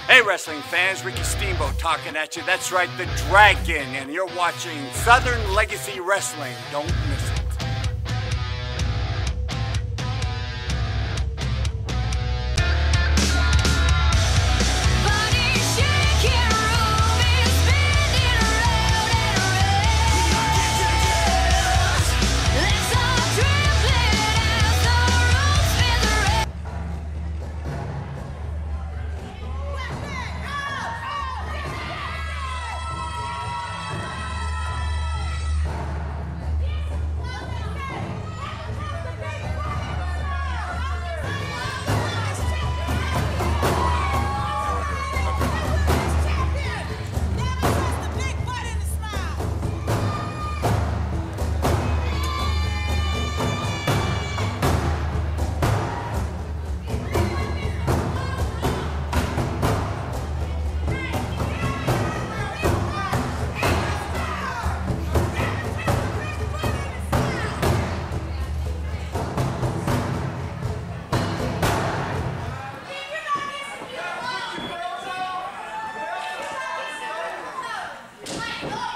Hey wrestling fans, Ricky Steamboat talking at you. That's right, the Dragon, and you're watching Southern Legacy Wrestling. Don't miss it.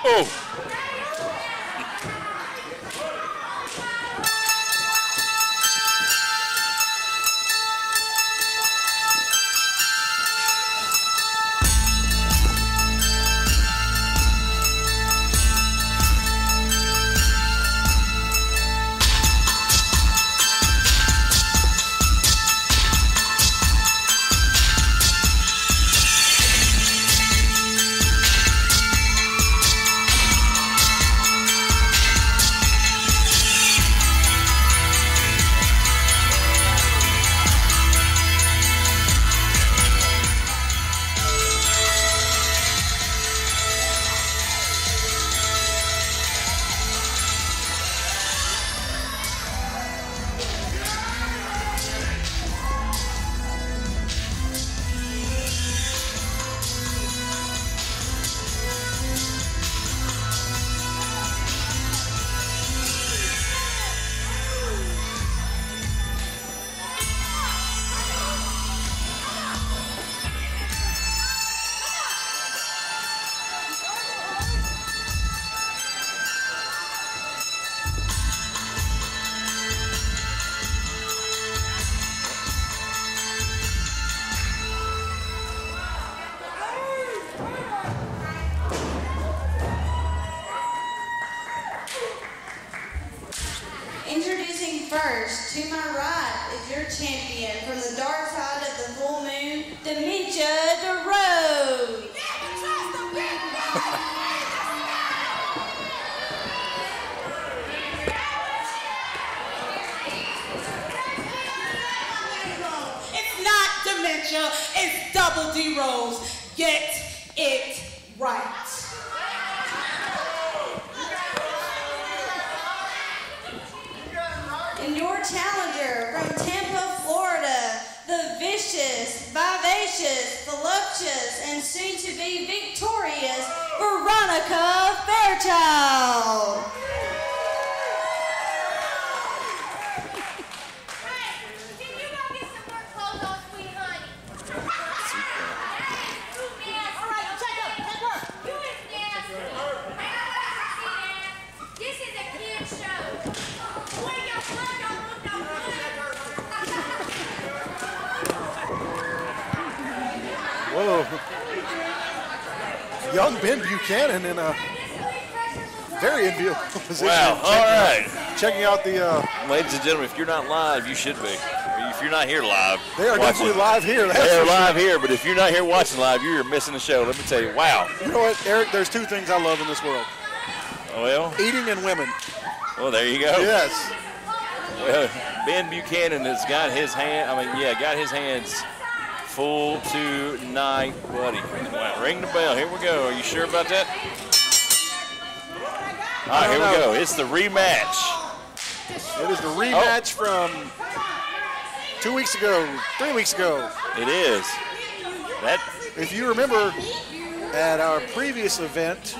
Oh! Introducing first, to my right is your champion from the dark side of the full moon, Dementia the Road. It's not dementia, it's Double D Rose. Get it right. And your challenger from Tampa, Florida, the vicious, vivacious, voluptuous, and soon to be victorious, Veronica Fairchild. Whoa. Young Ben Buchanan in a very enviable position. Wow, all right. Checking out the... Ladies and gentlemen, if you're not live, you should be. If you're not here live, they are definitely live here. They're live here, but if you're not here watching live, you're missing the show. Let me tell you, wow. You know what, Eric, there's two things I love in this world. Well? Eating and women. Well, there you go. Yes. Well, Ben Buchanan has got his got his hands full tonight, buddy. Wow, ring the bell. Here we go. Are you sure about that? All right, here we go. It's the rematch. It is the rematch from 2 weeks ago, 3 weeks ago. It is. If you remember, at our previous event,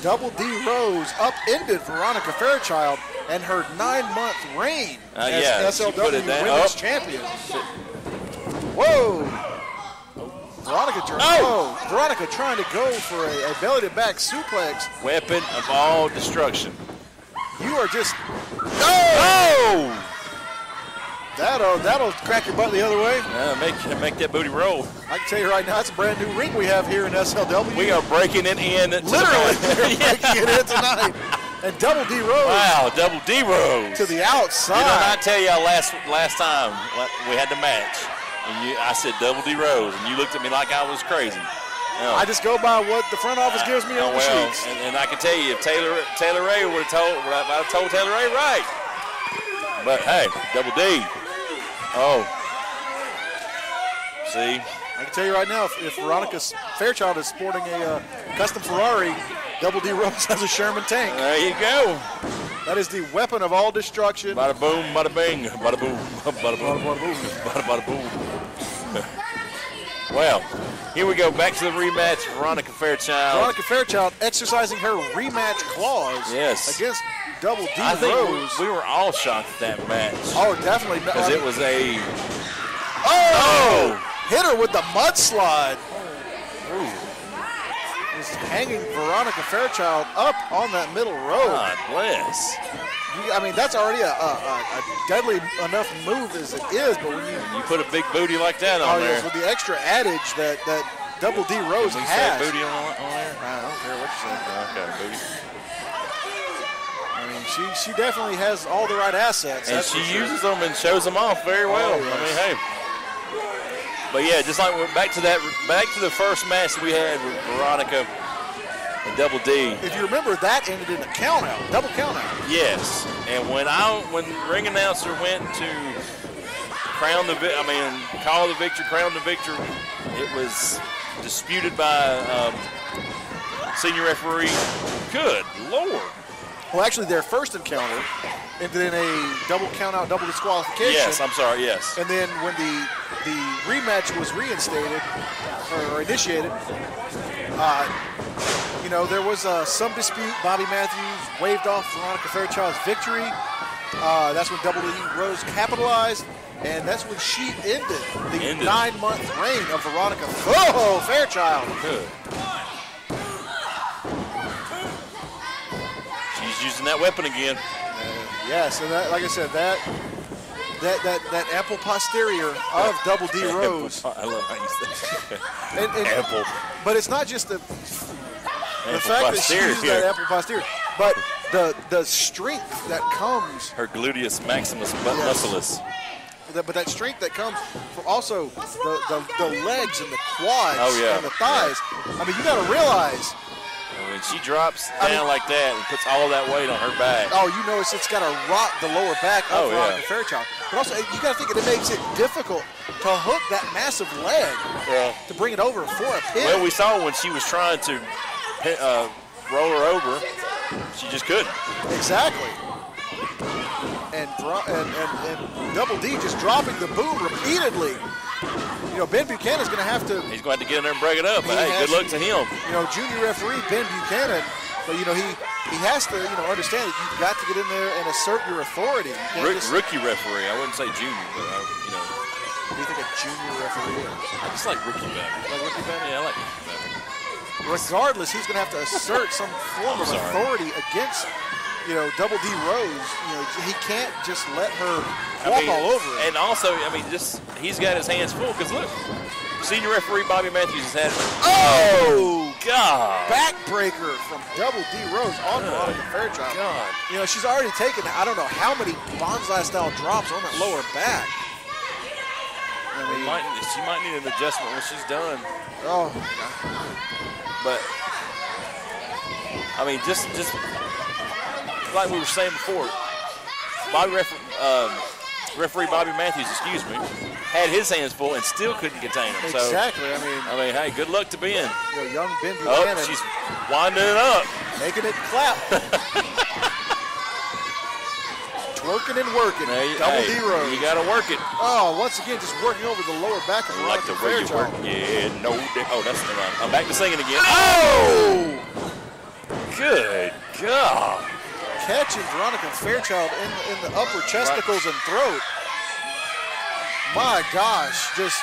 Double D Rose upended Veronica Fairchild and her 9-month reign as SLW Women's Champion. Whoa! at her. Oh! Veronica trying to go for a belly-to-back suplex. Weapon of all destruction. You are just... Oh! That'll crack your butt the other way. Make that booty roll. I can tell you right now, it's a brand new ring we have here in SLW. We are breaking it in. Literally, we're breaking it in tonight. And Double D Rose. Wow, Double D Rose. To the outside. Did I tell y'all last time we had the match, and I said Double D Rose, and you looked at me like I was crazy. I just go by what the front office gives me on the sheets. And I can tell you, if Taylor Ray would have told Taylor Ray right. But hey, Double D. Oh. See? I can tell you right now, if Veronica Fairchild is sporting a custom Ferrari, Double D Rose has a Sherman tank. There you go. That is the weapon of all destruction. Bada boom, bada bing, bada boom, bada boom, bada boom. Well, here we go. Back to the rematch. Veronica Fairchild. Veronica Fairchild exercising her rematch clause against Double D Rose. I think we were all shocked at that match. Oh, definitely. Because it was a... Oh! Hit her with the mudslide. Just hanging Veronica Fairchild up on that middle rope. God bless. I mean, that's already a deadly enough move as it is, but when you put a big booty like that on there. Yes, with the extra adage that Double D Rose has. Say booty on there? I don't care what you say. Okay, booty. I mean, she definitely has all the right assets. And she uses them and shows them off very well. Yes. I mean, hey. But yeah, just like back to the first match we had with Veronica and Double D. If you remember, that ended in a count-out, double count-out. Yes, and when the ring announcer went to call the victor, crown the victor, it was disputed by senior referee. Good Lord. Well, actually, their first encounter ended in a double count-out, double disqualification. Yes, I'm sorry, yes. And then when the rematch was reinstated or initiated, there was some dispute. Bobby Matthews waved off Veronica Fairchild's victory. That's when Double D Rose capitalized, and that's when she ended the 9-month reign of Veronica Fairchild. Good. She's using that weapon again. Yes, and that, like I said, that ample posterior of Double D Rose. I love how you say that. Ample. But it's not just the fact that she uses that ample posterior, but the strength that comes. Her gluteus maximus musculus. But that strength that comes from also the legs and the quads and the thighs. I mean, you got to realize. When she drops down like that and puts all that weight on her back. Oh, you know it's got to rock the lower back of Veronica Fairchild. But also, you got to think it makes it difficult to hook that massive leg to bring it over for a pin. Well, we saw when she was trying to roll her over, she just couldn't. Exactly. And Double D just dropping the boom repeatedly. Ben Buchanan's going to have to. He's going to have to get in there and break it up. But hey, good luck to him. Junior referee Ben Buchanan, but he has to understand that you've got to get in there and assert your authority. Rookie referee. I wouldn't say junior, but What do you think a junior referee is? I just like rookie better. Like rookie better? Yeah, I like rookie better. Regardless, he's going to have to assert some form of authority against. Double D Rose, he can't just let her walk all over it. And also, he's got his hands full because look, senior referee Bobby Matthews has had. Oh, God! Backbreaker from Double D Rose on Veronica Fairchild. God. She's already taken, I don't know how many bonsai-style drops on that lower back. She might need an adjustment when she's done. Oh, but just. Like we were saying before, referee Bobby Matthews, had his hands full and still couldn't contain him. Exactly. So, hey, good luck to Ben. Young Ben Buchanan. Oh, she's winding it up. Making it clap. Twerking and working. Double D Rose. You got to work it. Oh, once again, just working over the lower back of Veronica Fairchild. Yeah, no. Oh, that's the run. I'm back to singing again. Oh! Good God. Catching Veronica Fairchild in the upper chesticles and throat. My gosh, just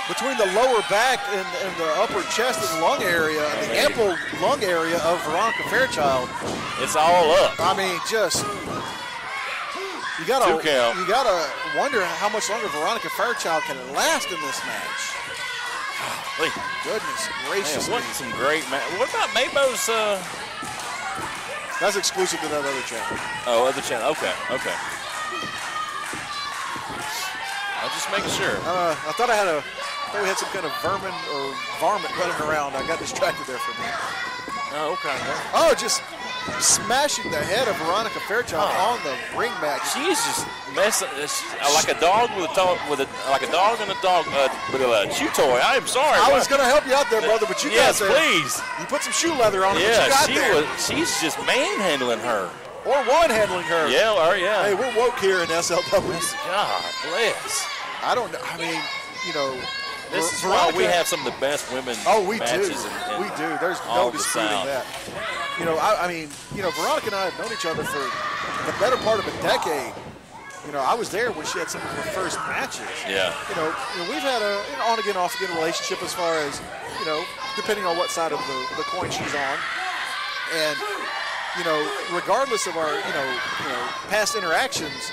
between the lower back and the upper chest and lung area, the ample lung area of Veronica Fairchild. It's all up. I mean, just you gotta wonder how much longer Veronica Fairchild can last in this match. Goodness gracious! Man, what some great match. What about Maybo's? That's exclusive to that other channel. Oh, other channel. Okay. I'm just making sure. I thought we had some kind of vermin or varmint running around. I got distracted there for a minute. Oh, okay. Oh, just smashing the head of Veronica Fairchild on the ring mat. She's just messing like a dog with a dog and a dog with a chew toy. I am sorry. I was going to help you out there, brother, but you got there. Yes, please. You put some shoe leather on it, Yeah, but you got there. She's just manhandling her. Or one-handling her. Yeah. Hey, we're woke here in SLW. God bless. I don't know. I mean, this is why we have some of the best women matches. We do. There's no disputing that. Veronica and I have known each other for the better part of a decade. I was there when she had some of her first matches. Yeah. We've had an on-again, off-again relationship as far as, depending on what side of the coin she's on. And, regardless of our, past interactions,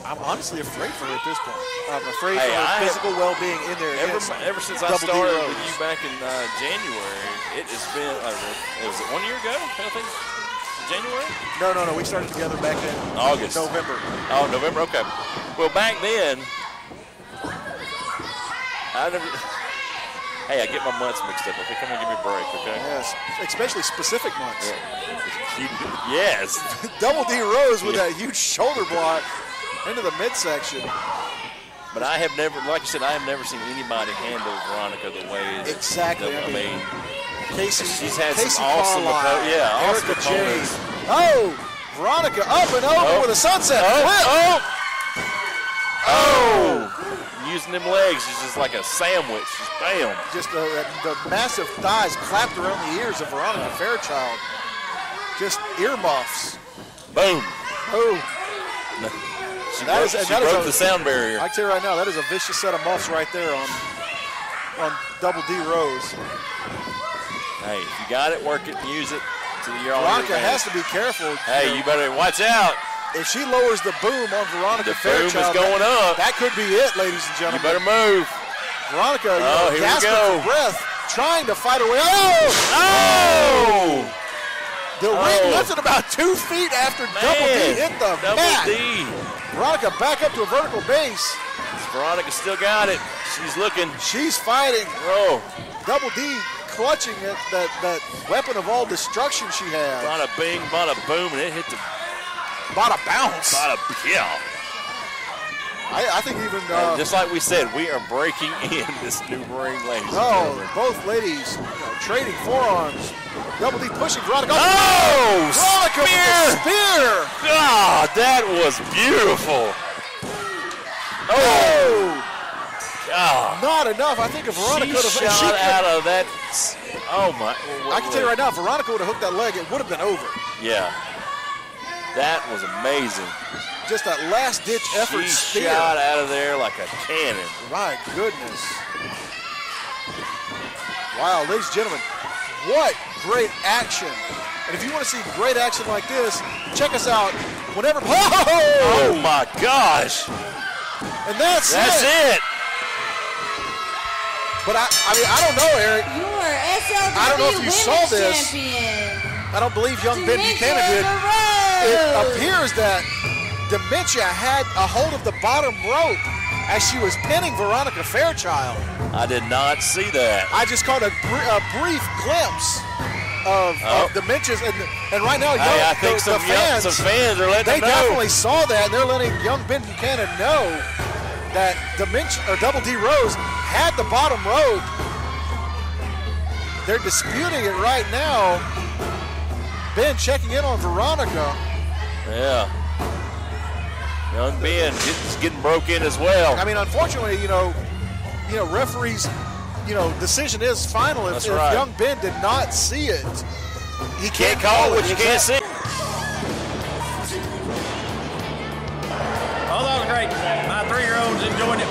I'm honestly afraid for her at this point. I'm afraid for her physical well-being in there. Ever since I started with you back in January, it has been, was it 1 year ago, I think? January? No. We started together back in August. November. Oh, November, okay. Well, back then, I get my months mixed up. Okay, come on, give me a break, okay? Yes, especially specific months. Yes. Double D Rose with that huge shoulder block into the midsection. But I have never, like you said, I have never seen anybody handle Veronica the way. Exactly. I mean, she's had Casey some awesome Erica opponents. Oh, Veronica up and over with a sunset flip. Using them legs, she's just like a sandwich. Just bam. Just the massive thighs clapped around the ears of Veronica Fairchild. Just earmuffs. Boom. Oh. She broke the sound barrier. I can tell you right now, that is a vicious set of muffs right there on Double D Rose. Hey, if you got it, work it, use it. Veronica has to be careful. Hey, you better watch out. If she lowers the boom on Veronica Fairchild, the boom is going up. That could be it, ladies and gentlemen. You better move. Veronica, here we go. for breath, trying to fight her way. The ring lifted about 2 feet after Double D hit the mat. Veronica back up to a vertical base. Veronica still got it. She's looking. She's fighting. Double D clutching at that weapon of all destruction she has. Bada bing, bada boom, and it hit the. Bada bounce. Yeah. I think even. Just like we said, we are breaking in this new ring, ladies. Both ladies trading forearms. Double D pushing Veronica. Veronica with the spear. God, that was beautiful. God. Not enough. I think if Veronica could have shot out of that. Oh my. I can tell you right now, if Veronica would have hooked that leg, it would have been over. Yeah. That was amazing. Just that last-ditch effort spear. She shot out of there like a cannon. My goodness. Wow, ladies and gentlemen, what great action. And if you want to see great action like this, check us out whenever. Oh my gosh. And that's it. But I don't know, Eric. Your SLW I don't know if you saw this. Champion. I don't believe young Ben Buchanan did. It appears that Dementia had a hold of the bottom rope as she was pinning Veronica Fairchild. I did not see that. I just caught a brief glimpse of Dementia's, and right now, I think some fans are letting them know. They definitely saw that, and they're letting young Ben Buchanan know that Double D Rose had the bottom rope. They're disputing it right now. Ben checking in on Veronica. Yeah. Young Ben getting broke in as well. I mean, unfortunately, referees, decision is final. If young Ben did not see it, he can't call what you can't see. Oh, that was great. My 3-year-old's enjoying it.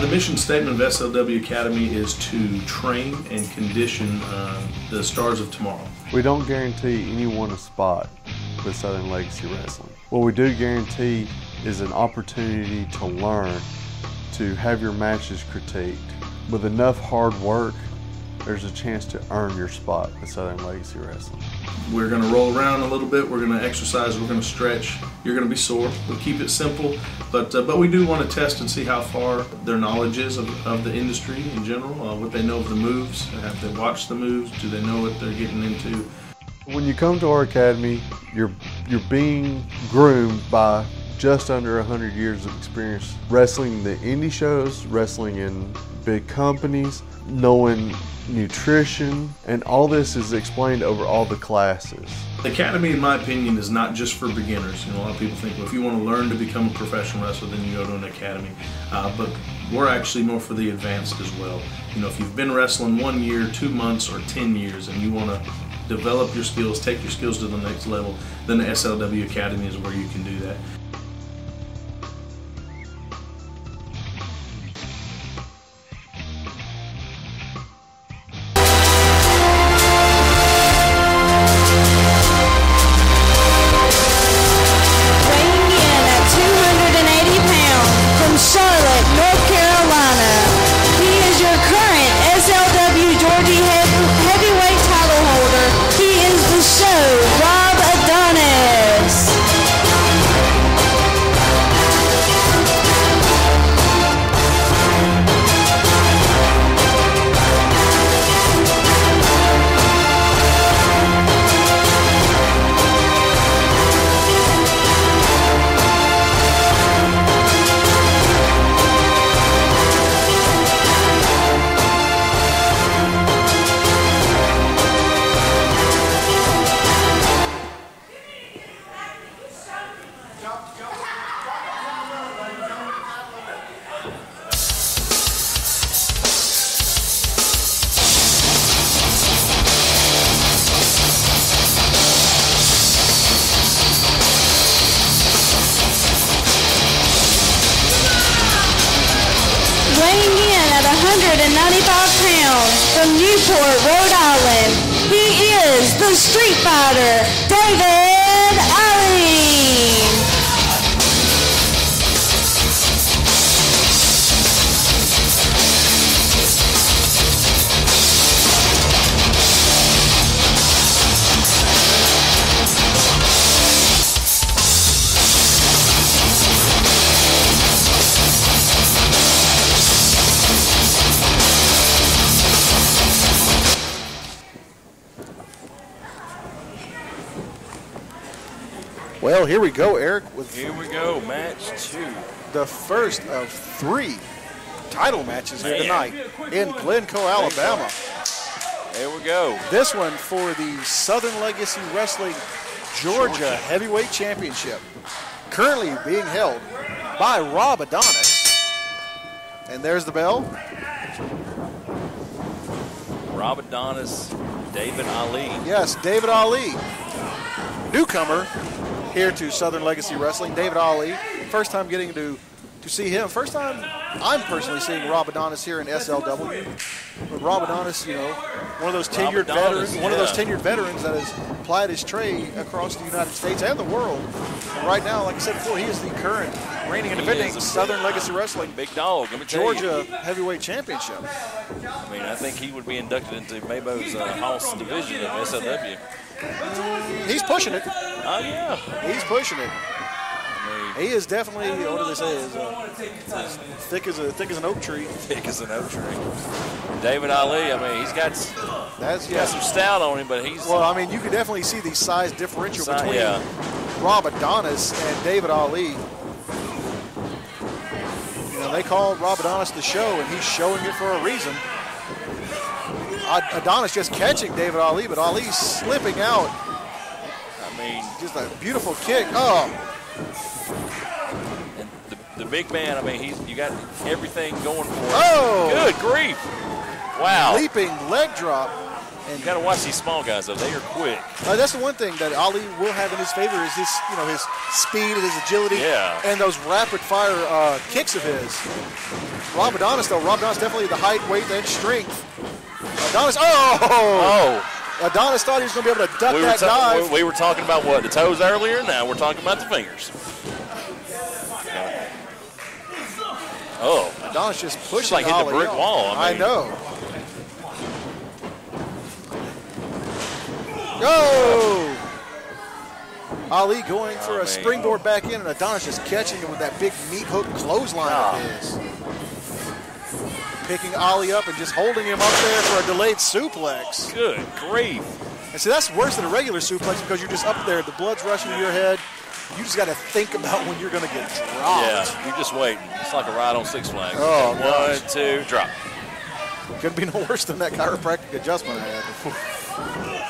The mission statement of SLW Academy is to train and condition the stars of tomorrow. We don't guarantee anyone a spot with Southern Legacy Wrestling. What we do guarantee is an opportunity to learn, to have your matches critiqued. With enough hard work, there's a chance to earn your spot with Southern Legacy Wrestling. We're going to roll around a little bit, we're going to exercise, we're going to stretch. You're going to be sore. We'll keep it simple, but we do want to test and see how far their knowledge is of the industry in general, what they know of the moves, have they watched the moves, do they know what they're getting into. When you come to our academy, you're being groomed by just under 100 years of experience wrestling the indie shows, wrestling in big companies, knowing nutrition, and all this is explained over all the classes. The academy, in my opinion, is not just for beginners. You know, a lot of people think, well, if you want to learn to become a professional wrestler, then you go to an academy. But we're actually more for the advanced as well. You know, if you've been wrestling 1 year, 2 months, or 10 years, and you want to develop your skills, take your skills to the next level, then the SLW Academy is where you can do that. From Newport, Rhode Island, he is the Street Fighter, David Ali. Well, here we go, Eric. Here we go, match 2. The first of 3 title matches here tonight in Glencoe, Alabama. There we go. This one for the Southern Legacy Wrestling Georgia Heavyweight Championship, currently being held by Rob Adonis. And there's the bell. Rob Adonis, David Ali. Yes, David Ali. Newcomer here to Southern Legacy Wrestling, David Ali. First time getting to see him. First time I'm personally seeing Rob Adonis here in SLW. But Rob Adonis, you know, one of those tenured veterans that has plied his trade across the United States and the world. And right now, like I said before, he is the current reigning and defending Southern Legacy Wrestling big dog, Georgia Heavyweight Championship. I mean, I think he would be inducted into Maybo's House division of SLW. He's pushing it. Oh, yeah. He's pushing it. He is definitely, what do they say, is thick as an oak tree. Thick as an oak tree. David Ali, I mean, he's got some stout on him, but he's... Well, I mean, you can definitely see the size differential between Rob Adonis and David Ali. You know, they call Rob Adonis the show, and he's showing it for a reason. Adonis just catching David Ali, but Ali slipping out. I mean, just a beautiful kick. Oh. And the big man, I mean, you got everything going for him. Oh. Good grief. Wow. Leaping leg drop. And you got to watch these small guys, though. They are quick. That's the one thing that Ali will have in his favor is his, his speed and his agility. Yeah. And those rapid-fire kicks of his. Rob Adonis, though. Rob Adonis definitely the height, weight, and strength. Adonis, Adonis thought he was going to be able to duck that dive. We were talking about what? The toes earlier? Now we're talking about the fingers. Oh. Adonis just pushing like hitting a brick off. wall. I know. Go! Ali going for a springboard back in, and Adonis just catching him with that big meat hook clothesline of his. Picking Ali up and just holding him up there for a delayed suplex. Good grief. And see, that's worse than a regular suplex because you're just up there. The blood's rushing to your head. You just got to think about when you're going to get dropped. Yeah, you're just waiting. It's like a ride on Six Flags. Oh, 1, 2, drop. Couldn't be no worse than that chiropractic adjustment I had.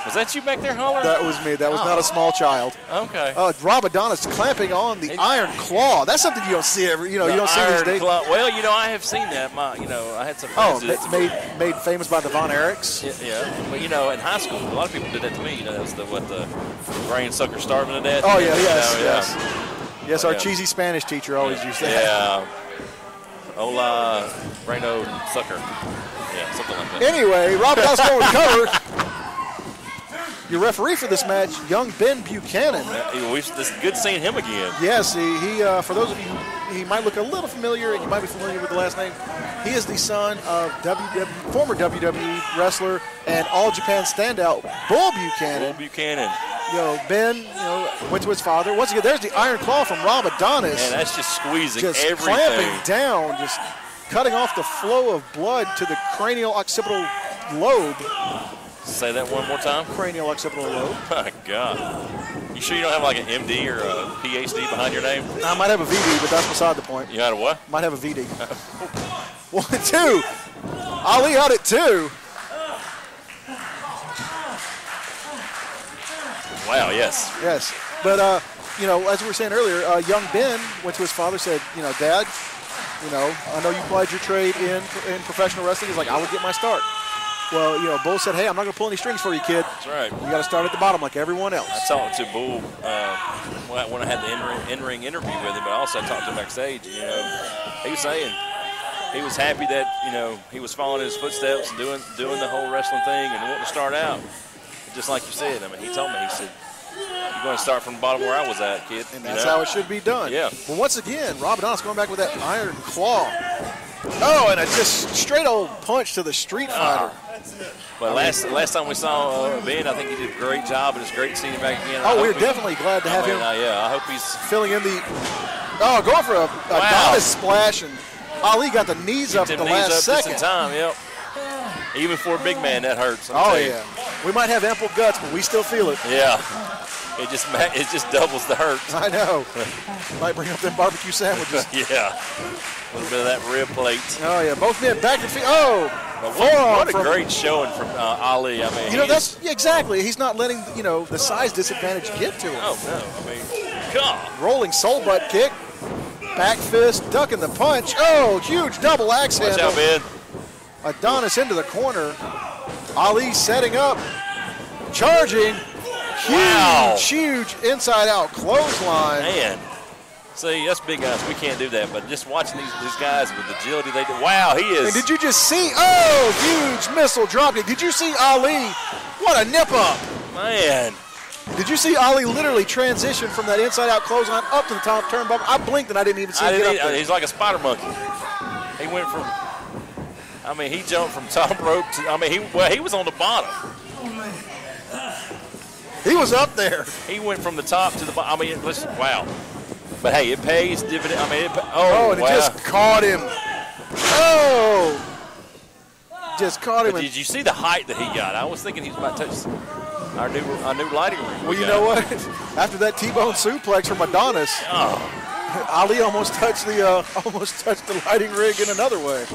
Was that you back there, Holler? That was me. That was not a small child. Okay. Rob Adonis clamping on the iron claw. That's something you don't see every. You don't see these days. Well, I have seen that. I had some friends. Made famous by the Von Erichs. Yeah. But in high school, a lot of people did that to me. That was the brain sucker starving to death. Oh yeah, yes. Our cheesy Spanish teacher always used that. Yeah. Hola, Braino sucker. Yeah, something like that. Anyway, Rob Adonis going to cover. Your referee for this match, young Ben Buchanan. It's good seeing him again. Yes, he for those of you, he might look a little familiar, and you might be familiar with the last name. He is the son of former WWE wrestler and All Japan standout Bull Buchanan. Ben, went to his father. Once again, there's the iron claw from Rob Adonis. Man, that's just squeezing just everything. Clamping down, just cutting off the flow of blood to the cranial occipital lobe. Say that one more time. Cranial occipital lobe. My God. You sure you don't have like an MD or a PhD behind your name? I might have a VD, but that's beside the point. You had a what? Might have a VD. 1, 2. Ali had it too. Wow, yes. Yes. But, as we were saying earlier, young Ben went to his father, said, Dad, I know you plied your trade in professional wrestling. He's like, I would get my start. Well, Bull said, hey, I'm not going to pull any strings for you, kid. That's right. You got to start at the bottom like everyone else. I talked to Bull when I had the in-ring interview with him, but also I talked to him backstage. He was saying he was happy that, he was following his footsteps and doing the whole wrestling thing and wanting to start out. Just like you said, he told me, he said, you're going to start from the bottom where I was at, kid. And that's how it should be done. Yeah. Well, once again, Rob Adonis going back with that iron claw. Oh, and a just straight old punch to the Street Fighter. But last time we saw Ben, I think he did a great job, and it's great seeing him back again. We're definitely glad to have him. I hope he's filling in the. Oh, going for a Adonis splash, and Ali got the knees up at the last second. Just in time, yep. Even for a big man, that hurts. Yeah. We might have ample guts, but we still feel it. Yeah. It just doubles the hurt. I know. Might bring up them barbecue sandwiches. Yeah. A little bit of that rib plate. Oh, yeah. Both men back to feet. Oh. What a great showing from Ali. That's exactly. He's not letting, the size disadvantage get to him. Oh, no. God. Rolling soul butt kick. Back fist, ducking the punch. Oh, huge double axe handle. Watch out, Ben. Adonis into the corner. Ali setting up. Charging. Huge inside-out clothesline. Man. See, us big guys, we can't do that. But just watching these guys with the agility they do. Wow, he is. And did you just see? Oh, huge missile drop kick. Did you see Ali? What a nip up. Man. Did you see Ali literally transition from that inside-out clothesline up to the top turnbuckle? I blinked and I didn't even see him get up there. He's like a spider monkey. He went from, he jumped from top rope to, he was on the bottom. He was up there. He went from the top to the bottom. Listen, wow. But hey, it pays dividend. And it just caught him. Oh! Just caught him. But did you see the height that he got? I was thinking he was about to touch our new lighting ring. Well, you know what? After that T-bone suplex from Adonis, Ali almost touched the lighting rig in another way.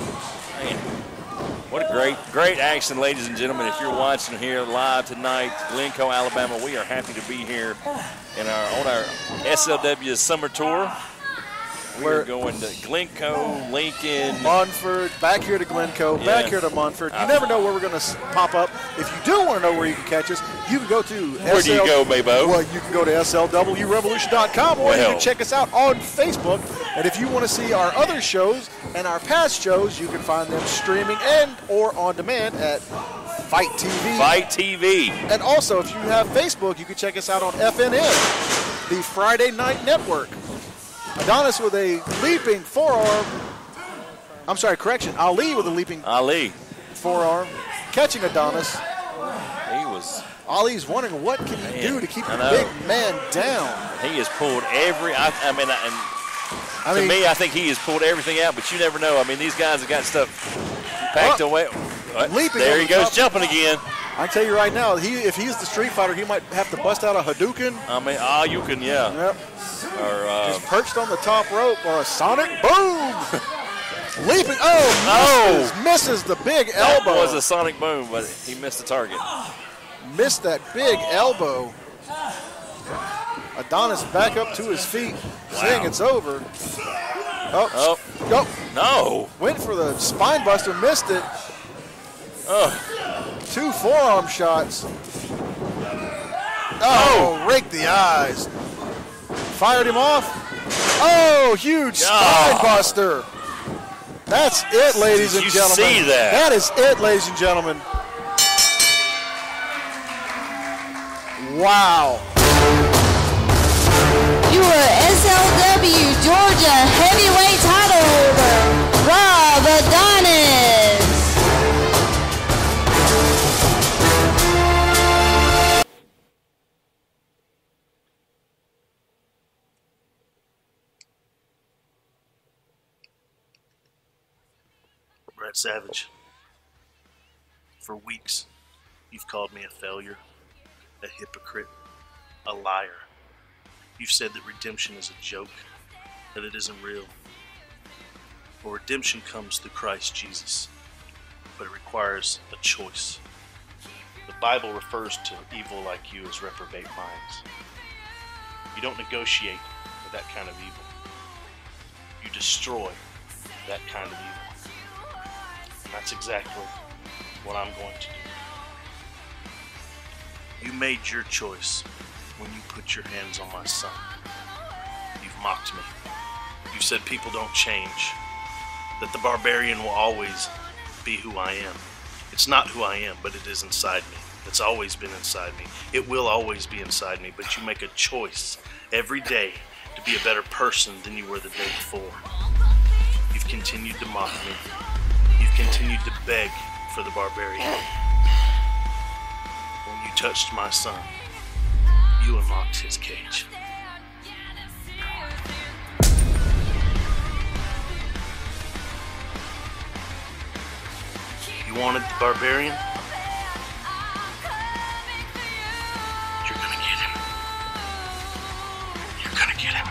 Man. What a great action, ladies and gentlemen. If you're watching here live tonight, Glencoe, Alabama, we are happy to be here on our SLW Summer Tour. We're going to Glencoe, Lincoln, Munford, back here to Glencoe, back here to Munford. You never know where we're going to pop up. If you do want to know where you can catch us, you can go to Where do you go, Babo? Well, you can go to slwrevolution.com, or you can check us out on Facebook. And if you want to see our other shows and our past shows, you can find them streaming and or on demand at FITE TV. FITE TV. And also, if you have Facebook, you can check us out on FNN, the Friday Night Network. Adonis with a leaping forearm. I'm sorry, correction. Ali with a leaping forearm, catching Adonis. Ali's wondering what can he do to keep the big man down. He has pulled every. To me, I think he has pulled everything out. But you never know. I mean, these guys have got stuff packed away. Leaping. There he goes, jumping again. I tell you right now, if he's the Street Fighter, he might have to bust out a Hadouken. I mean, you can, yeah. Yep. Or just perched on the top rope, or a Sonic Boom. Leaping. Misses the big elbow. That was a Sonic Boom, but he missed the target. Missed that big elbow. Adonis back up to his feet, saying it's over. No. Went for the spine buster, missed it. 2 forearm shots. Raked the eyes. Fired him off. Huge spine buster. That's it, ladies and gentlemen. See that? That is it, ladies and gentlemen. Wow. Your SLW Georgia heavyweight title holder, Rob Adonis. Brett Savage, for weeks, you've called me a failure, a hypocrite, a liar. You've said that redemption is a joke, that it isn't real. Well, redemption comes through Christ Jesus, but it requires a choice. The Bible refers to evil like you as reprobate minds. You don't negotiate with that kind of evil. You destroy that kind of evil. And that's exactly what I'm going to do. You made your choice when you put your hands on my son. You've mocked me. You said people don't change, that the barbarian will always be who I am. It's not who I am, but it is inside me. It's always been inside me. It will always be inside me, but you make a choice every day to be a better person than you were the day before. You've continued to mock me. You've continued to beg for the barbarian. When you touched my son, you unlocked his cage. You wanted the barbarian? You're gonna get him. You're gonna get him.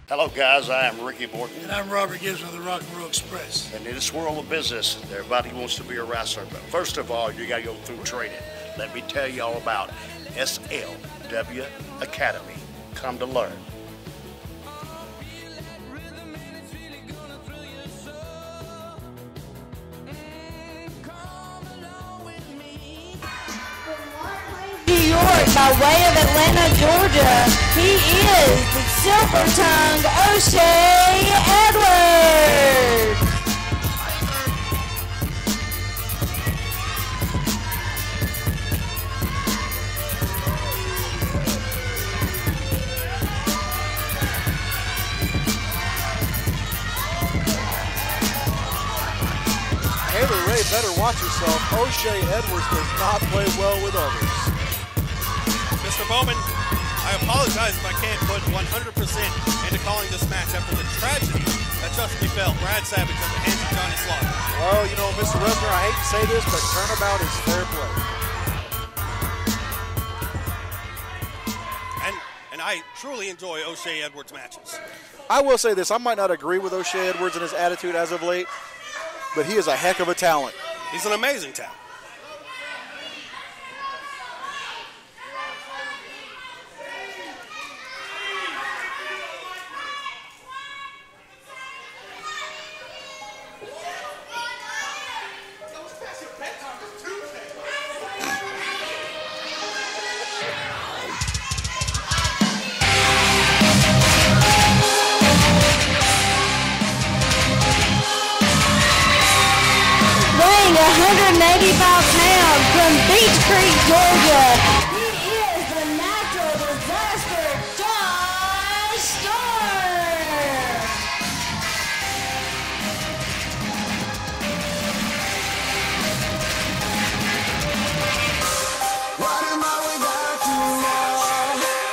Hello guys, I am Ricky Morton. And I'm Robert Gibbs of the Rock and Roll Express. And in this world of business, everybody wants to be a wrestler, but first of all, you gotta go through training. Let me tell you all about SLW Academy. Come to learn. New York by way of Atlanta, Georgia. He is the silver-tongued O'Shea Edwards. Taylor Ray better watch yourself. O'Shea Edwards does not play well with others. Mr. Bowman, I I apologize if I can't put 100% into calling this match after the tragedy that just befell Brad Savage at the hands of Johnny Slaughter. Well, you know, Mr. Resner, I hate to say this, but turnabout is fair play. And I truly enjoy O'Shea Edwards matches. I will say this, I might not agree with O'Shea Edwards and his attitude as of late, but he is a heck of a talent. He's an amazing talent. Weighing 185 pounds from Beach Creek, Georgia, he is the natural disaster, Josh Storm. What am I without you now?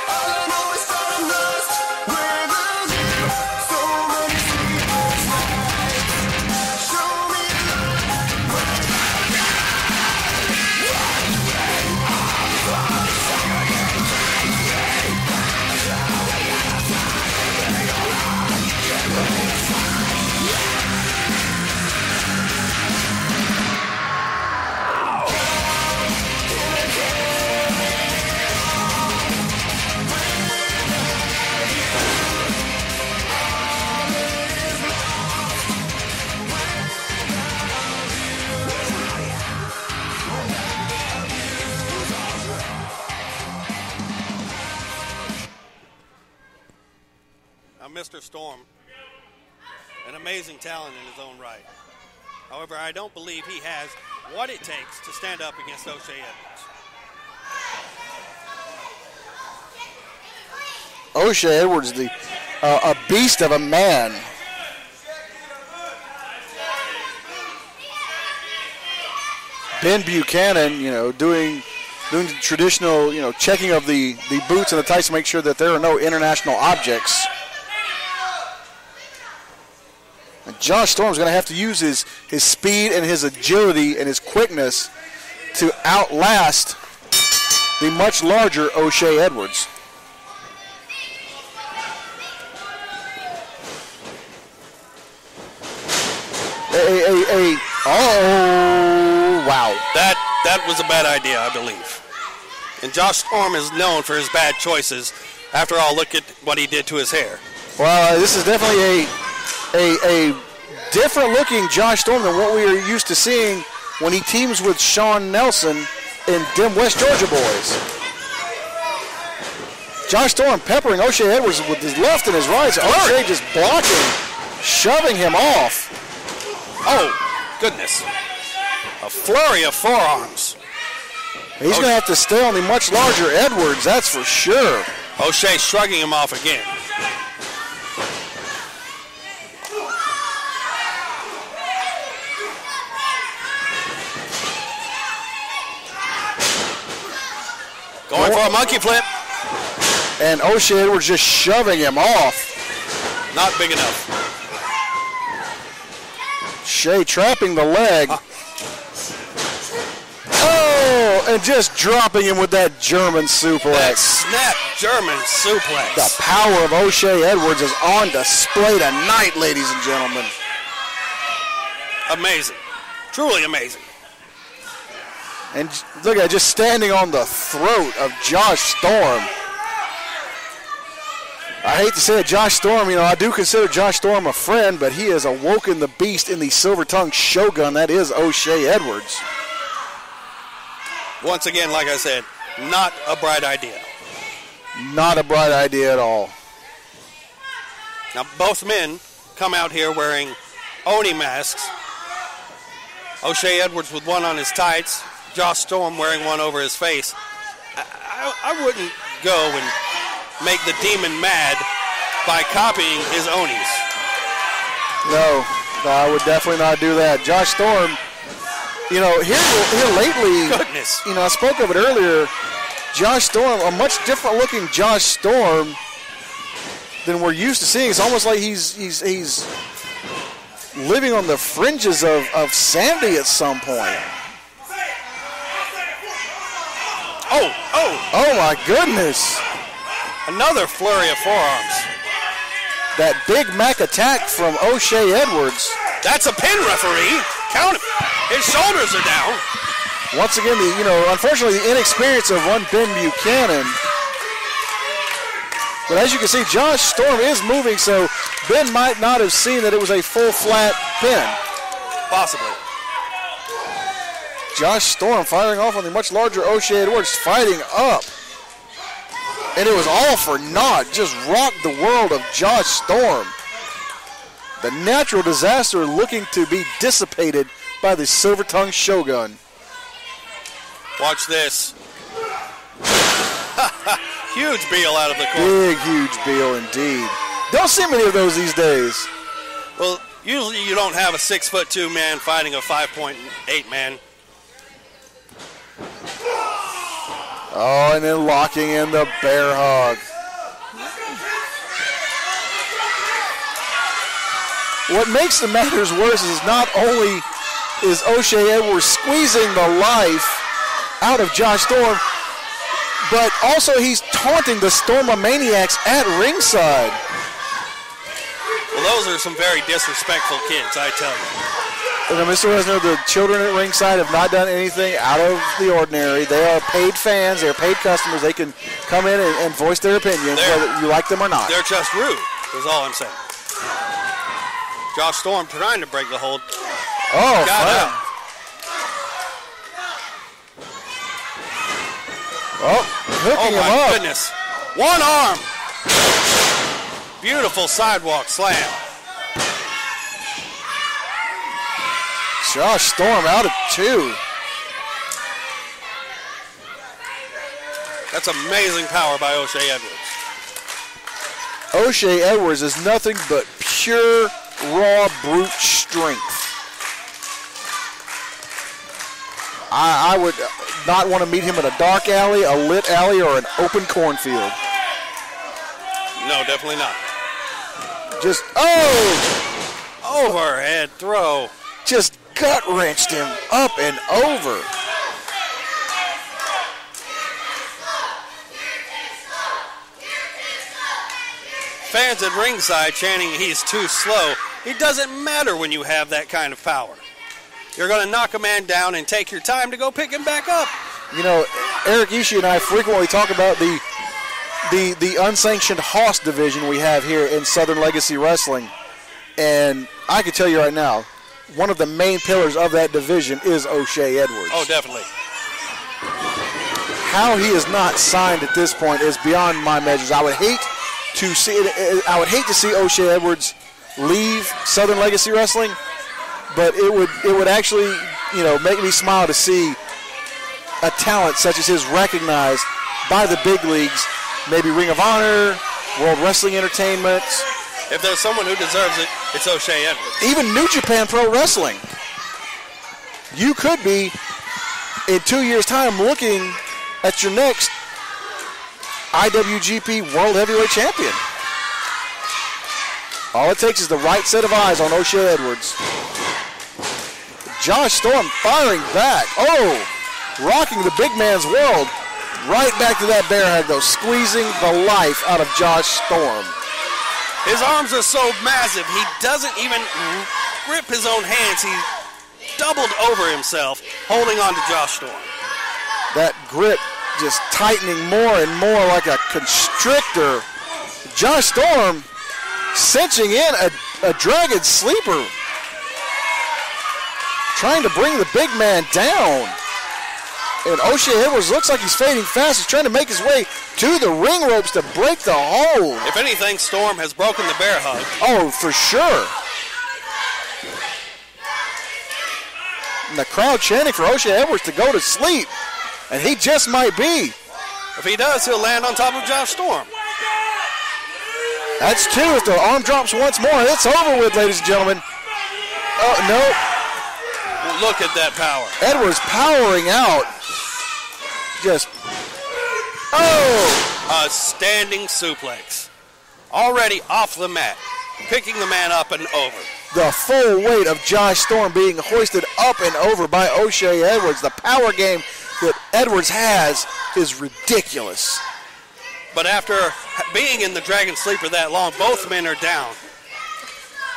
All I know is that I'm lost without you. So many sleepless nights. Show me Now, Mr. Storm, an amazing talent in his own right. However, I don't believe he has what it takes to stand up against O'Shea Edwards. O'Shea Edwards, a beast of a man. Ben Buchanan, you know, doing the traditional, you know, checking of the boots and the tights to make sure that there are no international objects. And Josh Storm's going to have to use his speed and his agility and his quickness to outlast the much larger O'Shea Edwards. Oh, wow. That was a bad idea, I believe. And Josh Storm is known for his bad choices. After all, look at what he did to his hair. Well, this is definitely a different looking Josh Storm than what we are used to seeing when he teams with Sean Nelson in Dim West Georgia Boys. Josh Storm peppering O'Shea Edwards with his left and his right. So O'Shea just blocking, shoving him off. Oh, goodness. A flurry of forearms. He's going to have to stay on the much larger Edwards, that's for sure. O'Shea shrugging him off again. Going for a monkey flip. And O'Shea Edwards just shoving him off. Not big enough. Shea trapping the leg. Oh, and just dropping him with that German suplex. That snap German suplex. The power of O'Shea Edwards is on display tonight, ladies and gentlemen. Amazing. Truly amazing. And look at just standing on the throat of Josh Storm. I hate to say it, Josh Storm, you know, I do consider Josh Storm a friend, but he has awoken the beast in the silver-tongued shogun that is O'Shea Edwards. Once again, like I said, not a bright idea. Not a bright idea at all. Now, both men come out here wearing Oni masks. O'Shea Edwards with one on his tights, Josh Storm wearing one over his face. I wouldn't go and make the demon mad by copying his Onis. No, I would definitely not do that. Josh Storm, you know, here lately, goodness, you know, I spoke of it earlier. Josh Storm, a much different looking Josh Storm than we're used to seeing. It's almost like he's living on the fringes of sanity at some point. Oh my goodness. Another flurry of forearms. That Big Mac attack from O'Shea Edwards. That's a pin, referee. Count it. His shoulders are down. Once again, unfortunately, the inexperience of one Ben Buchanan. But as you can see, Josh Storm is moving, so Ben might not have seen that it was a full flat pin. Possibly. Josh Storm firing off on the much larger O'Shea Edwards, fighting up. And it was all for naught. Just rocked the world of Josh Storm. The natural disaster looking to be dissipated by the silver-tongued Shogun. Watch this. Huge Beal out of the corner. Big, huge Beal indeed. Don't see many of those these days. Well, usually you don't have a 6'2" man fighting a 5.8 man. Oh, and then locking in the bear hug. What makes the matters worse is not only is O'Shea Edwards squeezing the life out of Josh Storm, but also he's taunting the Stormomaniacs at ringside. Well, those are some very disrespectful kids, I tell you. And Mr. Resner, the children at ringside have not done anything out of the ordinary. They are paid fans. They're paid customers. They can come in and voice their opinions, whether you like them or not. They're just rude, is all I'm saying. Josh Storm trying to break the hold. Oh, got out. Oh, hooking him up. Oh, my goodness. One arm. Beautiful sidewalk slam. Josh Storm out of 2. That's amazing power by O'Shea Edwards. O'Shea Edwards is nothing but pure, raw, brute strength. I would not want to meet him in a dark alley, a lit alley, or an open cornfield. No, definitely not. Just, overhead throw. Just gut-wrenched him up and over. Fans at ringside chanting he's too slow. It doesn't matter when you have that kind of power. You're going to knock a man down and take your time to go pick him back up. You know, Eric Ishii and I frequently talk about the unsanctioned Hoss division we have here in Southern Legacy Wrestling. And I can tell you right now, one of the main pillars of that division is O'Shea Edwards. Oh, definitely. How he is not signed at this point is beyond my measures. I would hate to see O'Shea Edwards leave Southern Legacy Wrestling, but it would actually, make me smile to see a talent such as his recognized by the big leagues, maybe Ring of Honor, World Wrestling Entertainment. If there's someone who deserves it, it's O'Shea Edwards. Even New Japan Pro Wrestling. You could be, in 2 years' time, looking at your next IWGP World Heavyweight Champion. All it takes is the right set of eyes on O'Shea Edwards. Josh Storm firing back. Oh, rocking the big man's world. Right back to that bear hug, though, squeezing the life out of Josh Storm. His arms are so massive, he doesn't even grip his own hands. He doubled over himself, holding on to Josh Storm. That grip just tightening more and more like a constrictor. Josh Storm cinching in a dragon sleeper, trying to bring the big man down. And O'Shea Edwards looks like he's fading fast. He's trying to make his way to the ring ropes to break the hold. If anything, Storm has broken the bear hug. Oh, for sure. And the crowd chanting for O'Shea Edwards to go to sleep. And he just might be. If he does, he'll land on top of Josh Storm. That's 2. If the arm drops once more, it's over with, ladies and gentlemen. Oh, no. Look at that power. Edwards powering out. Just Oh! A standing suplex. Already off the mat. Picking the man up and over. The full weight of Josh Storm being hoisted up and over by O'Shea Edwards. The power game that Edwards has is ridiculous. But after being in the Dragon Sleeper that long, both men are down.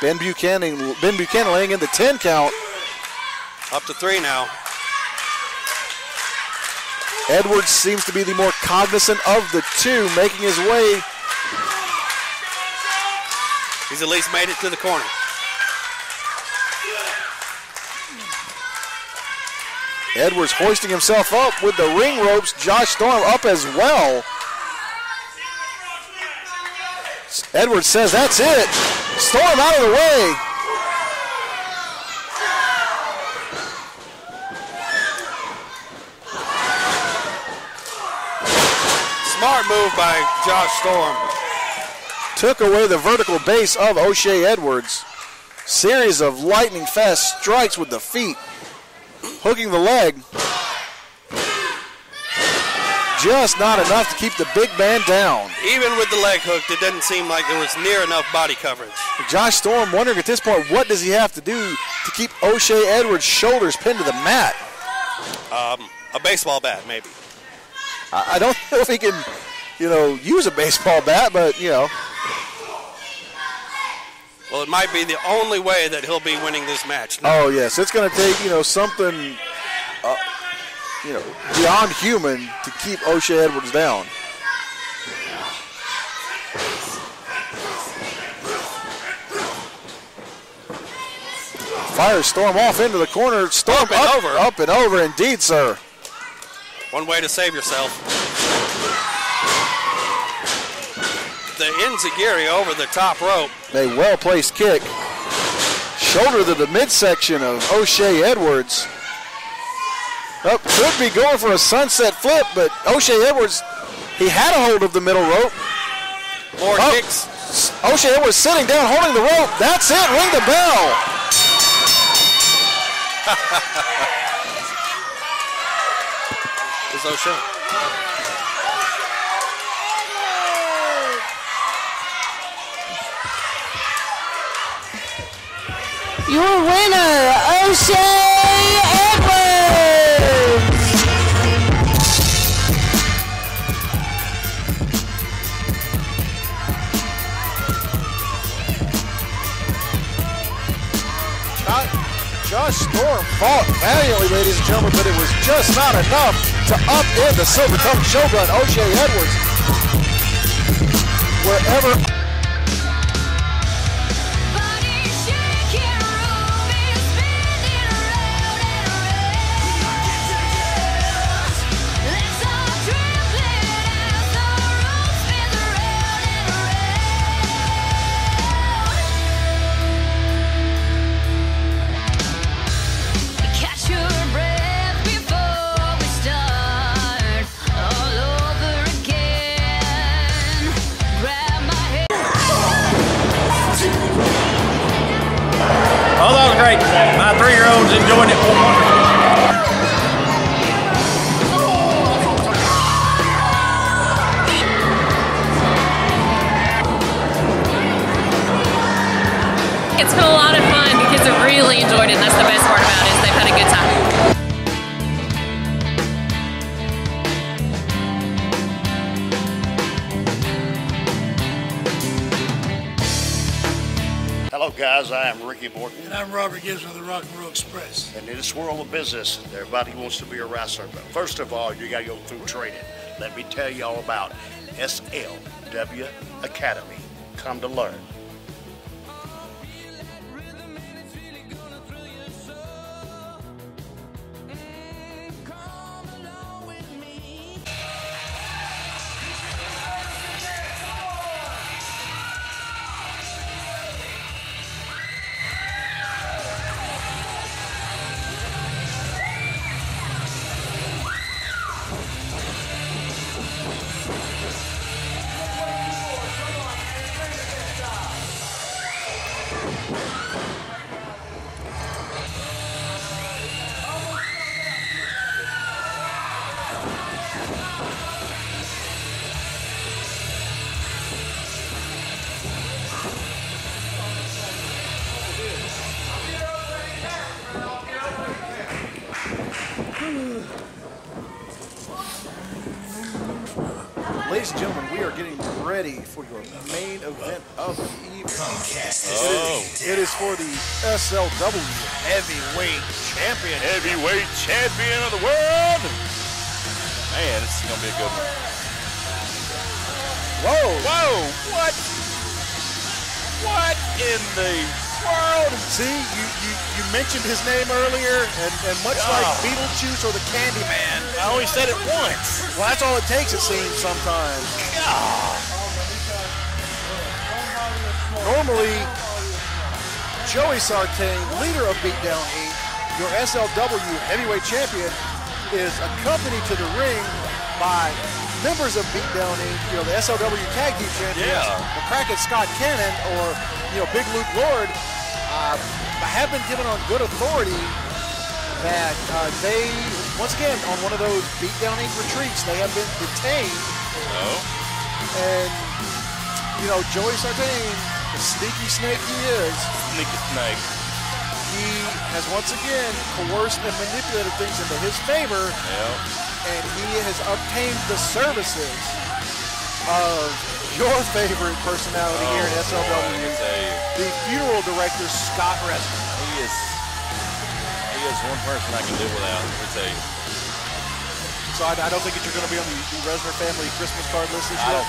Ben Buchanan laying in the 10 count. Up to 3 now. Edwards seems to be the more cognizant of the two, making his way. He's at least made it to the corner. Edwards hoisting himself up with the ring ropes. Josh Storm up as well. Edwards says that's it. Storm out of the way. Smart move by Josh Storm. Took away the vertical base of O'Shea Edwards. Series of lightning fast strikes with the feet. Hooking the leg. Just not enough to keep the big man down. Even with the leg hooked, it didn't seem like there was near enough body coverage. Josh Storm wondering at this point, what does he have to do to keep O'Shea Edwards' shoulders pinned to the mat? A baseball bat, maybe. I don't know if he can, use a baseball bat, but, Well, it might be the only way that he'll be winning this match. Oh, yes. It's going to take, something, beyond human to keep O'Shea Edwards down. Fires Storm off into the corner. Storm up and over. Up and over, indeed, sir. One way to save yourself. The enziguri over the top rope. A well-placed kick. Shoulder to the midsection of O'Shea Edwards. Oh, could be going for a sunset flip, but O'Shea Edwards, he had a hold of the middle rope. More kicks. O'Shea Edwards sitting down, holding the rope. That's it. Ring the bell. Is O'Shea. Your winner, O'Shea Edwards. Josh Storm fought valiantly, ladies and gentlemen, but it was just not enough to upend the Silver Tongue Shogun, O'Shea Edwards. Wherever. Oh, that was great. My 3-year-old's enjoying it wonderfully. It's been a lot of fun. The kids have really enjoyed it, and that's the best part about it, is they've had a good time. Hello, guys. I am Ricky Morton. And I'm Robert Gibbs of the Rock and Roll Express. And in this world of business, everybody wants to be a wrestler. But first of all, you got to go through training. Let me tell you all about SLW Academy. Come to learn. Ladies and gentlemen, we are getting ready for your main event of the evening. It is for the SLW Heavyweight Champion. Heavyweight Champion of the world. Man, this is going to be a good one. Whoa. Whoa. What? What in the world? See, you mentioned his name earlier, and much like Beetlejuice or the Candyman, I only said it once. Well, that's all it takes, it seems, sometimes. Normally, Joey Sartain, leader of Beatdown 8, your SLW heavyweight champion, is accompanied to the ring by members of Beatdown 8, the SLW tag team champions, the Crackhead Scott Cannon, or, Big Luke Lord. I have been given on good authority that they, once again, on one of those Beatdown 8 retreats, they have been detained. And, Joey Sartain, the sneaky snake he is. Sneaky snake. He has once again coerced and manipulated things into his favor. And he has obtained the services of your favorite personality here at SLW, the funeral director, Scott Resner. He is one person I can live without, let me tell you. So I don't think that you're going to be on the Resner family Christmas card list this year? I don't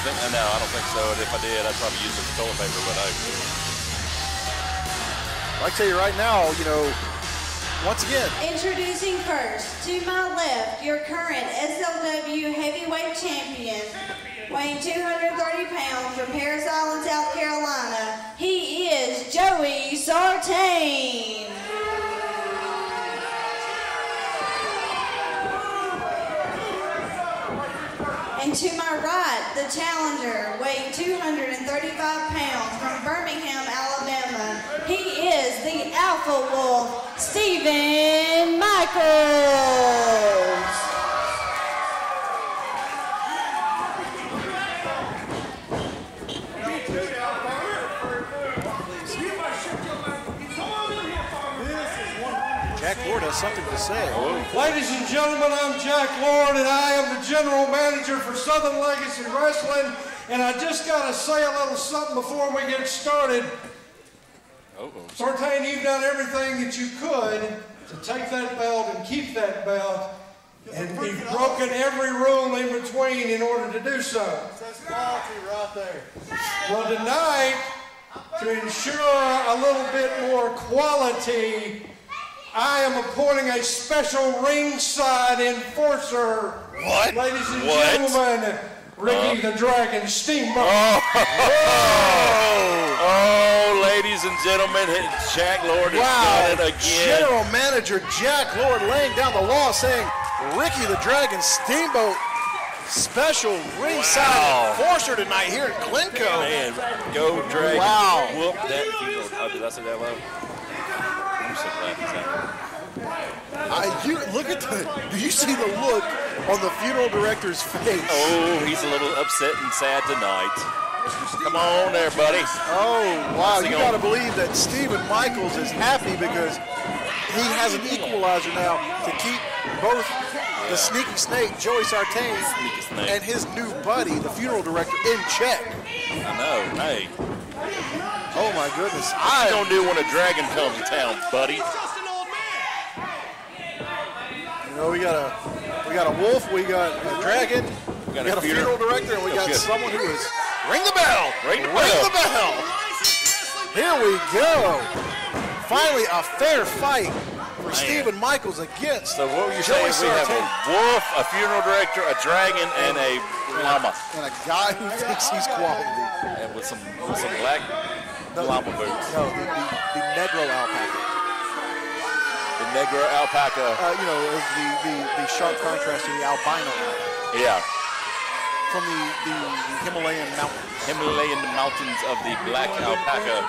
think so. And if I did, I'd probably use it for toilet paper, but I can tell you right now, once again. Introducing first, to my left, your current SLW heavyweight champion, weighing 230 pounds from Parris Island, South Carolina. He is Joey Sartain. And to my right, the challenger, weighing 235 pounds from Birmingham, Alabama. He is the Alpha Wolf, Stephen Michaels. Jack Lord has something to say. Ladies and gentlemen, I'm Jack Lord, and I am the general manager for Southern Legacy Wrestling. And I just got to say a little something before we get started. Sartain, you've done everything that you could to take that belt and keep that belt. And you've broken every rule in between in order to do so. That's quality right there. Well, tonight, to ensure a little bit more quality, I am appointing a special ringside enforcer. What? Ladies and gentlemen, Ricky the Dragon Steamboat. Oh, ladies and gentlemen, Jack Lord has done it again. General Manager Jack Lord laying down the law, saying Ricky the Dragon Steamboat, special ringside enforcer tonight here at Glencoe. Man, go Dragon. Wow. Whoop that. Did I say that loud? I'm so glad he's out. Look at do you see the look on the funeral director's face? Oh, he's a little upset and sad tonight. Come on there, buddy. Oh, wow. You got to believe that Stephen Michaels is happy because he has an equalizer now to keep both the sneaky snake, Joey Sartain, and his new buddy, the funeral director, in check. I know. Hey. Oh, my goodness. What you gonna do when a dragon comes to town, buddy? We got a wolf, we got a dragon, we got a funeral director, and we got someone who is ring the bell. Ring the bell. Here we go. Finally, a fair fight for Stephen Michaels against. So what were you Joey saying? We have a wolf, a funeral director, a dragon, and a llama, and a guy who thinks he's quality, and with some black llama boots. No, the Negro alpaca. Negro alpaca. The sharp contrast to the albino alpaca. Yeah. From the Himalayan mountains. Himalayan mountains of the black alpaca,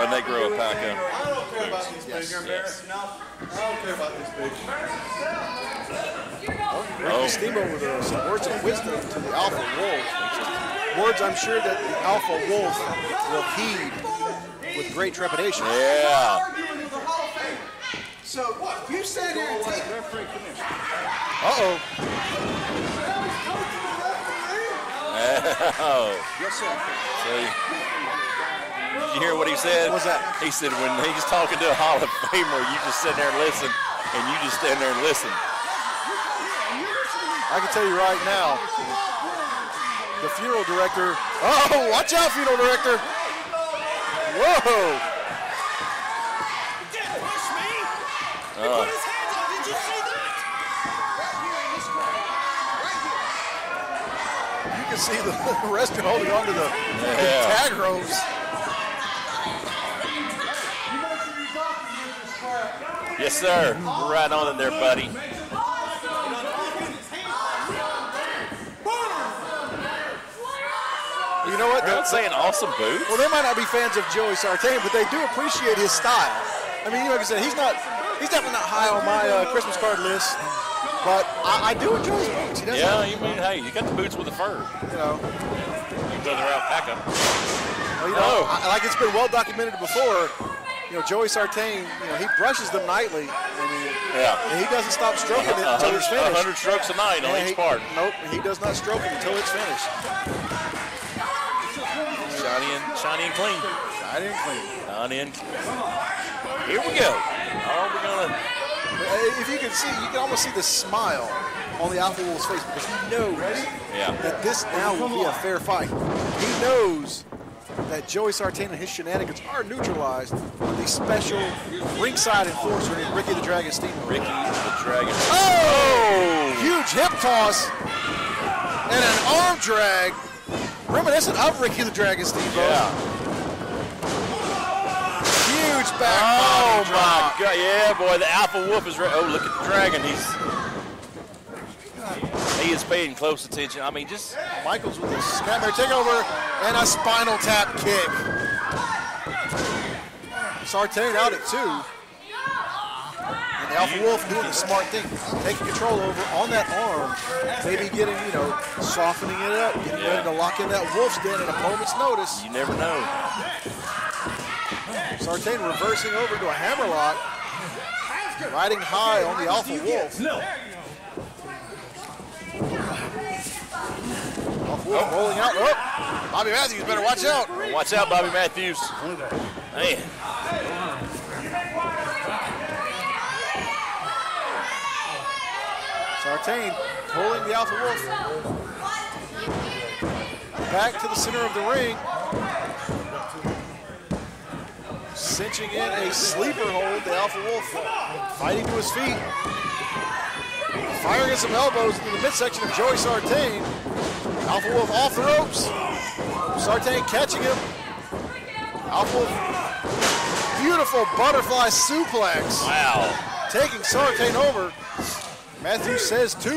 or Negro alpaca. I don't care about these big. You're embarrassing enough. I don't care about this big. Ricky Steamboat with some words of wisdom to the Alpha Wolf. Words I'm sure that the Alpha Wolf will heed with great trepidation. Yeah. So what? You sat here and take Uh-oh. Oh. Yes, sir. See? Did you hear what he said? What's that? He said when he's talking to a Hall of Famer, you just sit there and listen, and you just stand there and listen. I can tell you right now, the funeral director. Oh, watch out, funeral director. Whoa. Oh. You can see the wrestler holding on to the tag ropes. Yes, sir. We're right on it there, buddy. You know what? They're not saying awesome boots. Well, they might not be fans of Joey Sartain, but they do appreciate his style. I mean, like I said, he's definitely not high on my Christmas card list, but I do enjoy his boots. He does. Yeah, you mean, hey, you got the boots with the fur. You know. They're alpaca. Well, you know, like it's been well documented before. You know, Joey Sartain, you know, he brushes them nightly. And he doesn't stop stroking it until it's finished. 100 strokes a night on each part. Nope, he does not stroke it until it's finished. Shiny and clean. Shiny and clean. Shiny and clean. Here we go. Oh, we're gonna. If you can see, you can almost see the smile on the Alpha Wolf's face because he knows that this now will be a fair fight. He knows that Joey Sartain and his shenanigans are neutralized with the special ringside enforcer named Ricky the Dragon Steamboat. Ricky the Dragon. Oh! Huge hip toss and an arm drag, reminiscent of Ricky the Dragon Steamboat. Yeah. Huge back body drop. My God! Yeah, boy, the Alpha Wolf is ready. Oh, look at the Dragon. He is paying close attention. I mean, just Michaels with a snapmare takeover and a spinal tap kick. Sartain out at 2. And the Alpha Wolf doing the smart thing, taking control over on that arm, maybe getting, you know, softening it up, getting ready to lock in that Wolf's Den at a moment's notice. You never know. Sartain reversing over to a hammerlock, riding high on the Alpha Wolf. Rolling out. Oh, Bobby Matthews better watch out. Watch out, Bobby Matthews. Man. Sartain pulling the Alpha Wolf back to the center of the ring. Cinching in a sleeper hold. The Alpha Wolf fighting to his feet. Firing some elbows into the midsection of Joey Sartain. Alpha Wolf off the ropes. Sartain catching him. Alpha Wolf, beautiful butterfly suplex. Wow. Taking Sartain over. Matthews says 2.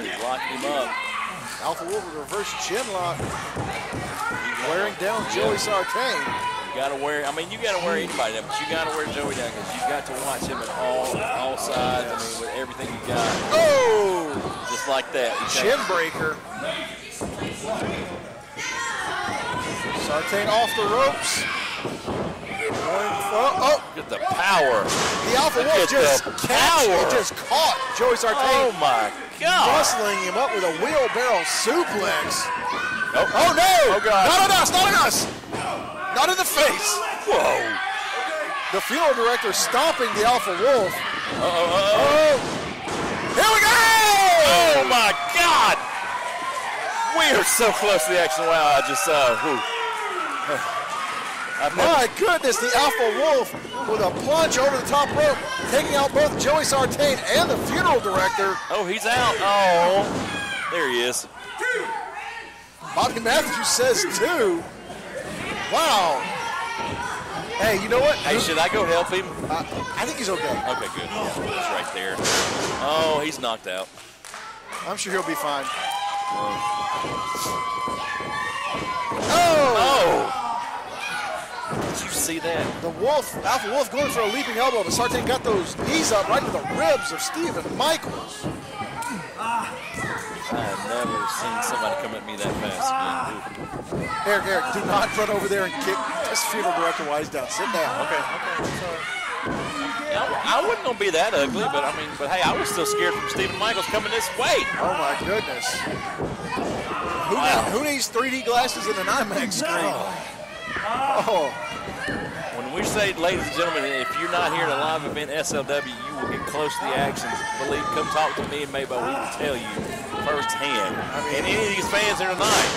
He's locking him up. Alpha Wolf with a reverse chin lock. Wearing down Joey Sartain. You gotta wear, I mean, you gotta wear anybody down, but you gotta wear Joey down because you got to watch him at all sides. I mean, with everything you got. Oh! Just like that. Chin breaker. Sartain off the ropes. Look at the power. The Alpha Wolf just caught Joey Sartain. Oh my God. Muscling him up with a wheelbarrow suplex. Nope. Oh no! Oh God. Not on us, not on us! Not in the face. Whoa. The funeral director stomping the Alpha Wolf. Oh. Here we go! Oh my God. We are so close to the action. Wow, I just, My goodness, the Alpha Wolf with a plunge over the top rope, taking out both Joey Sartain and the funeral director. Oh, he's out. Oh, there he is. Bobby Matthews says 2. Wow. Hey, you know what? Hey, should I go help him? I think he's okay. Okay, good. Yeah, he's right there. Oh, he's knocked out. I'm sure he'll be fine. Did you see that? The Wolf, Alpha Wolf going for a leaping elbow, but Sartain got those knees up right to the ribs of Stephen Michaels. I have never seen somebody come at me that fast again. Eric, do not run over there and kick this funeral director while he's down. Sit down. Okay. Sorry. I wasn't gonna be that ugly, but hey, I was still scared from Stephen Michaels coming this way. Oh my goodness. Who needs 3D glasses and an IMAX screen? Oh. When we say, ladies and gentlemen, if you're not here at a live event SLW, you will get close to the action. Believe, come talk to me and Maybo. We will tell you firsthand. And any of these fans here tonight,